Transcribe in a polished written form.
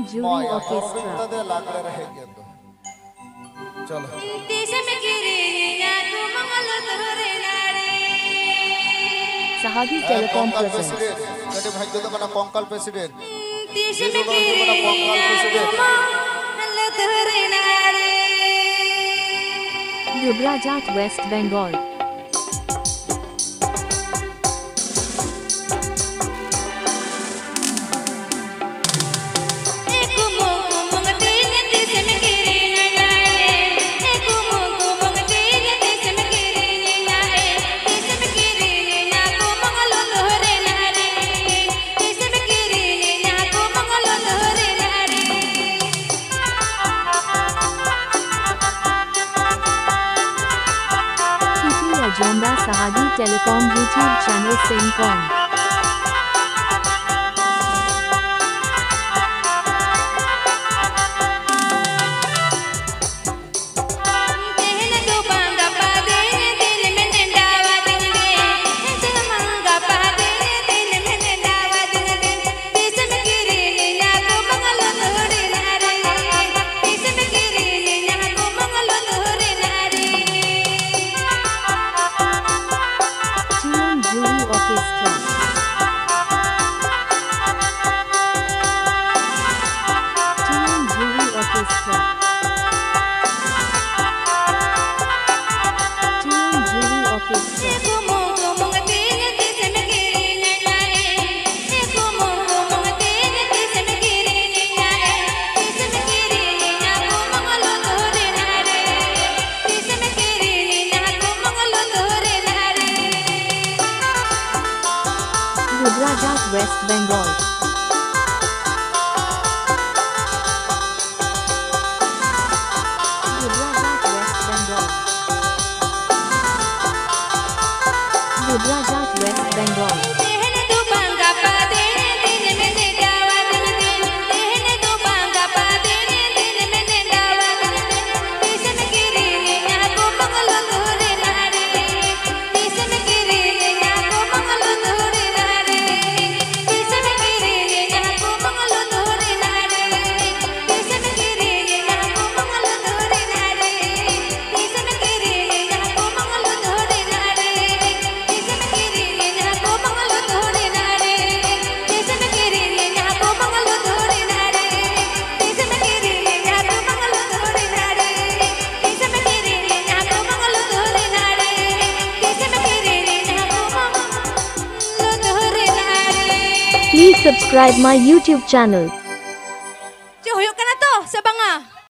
Jury Orchestra. लागले रहेंगे तो चलो Sahagi Telecom presents. jadi भाई तो बना पंकल president Rudrajat West Bengal. Agenda Sahagi Telecom YouTube channel Singcom. Rudrajat West Bengal. Rudrajat West Bengal. Rudrajat West Bengal. Please subscribe my YouTube channel. Huyok ka na to sa banga.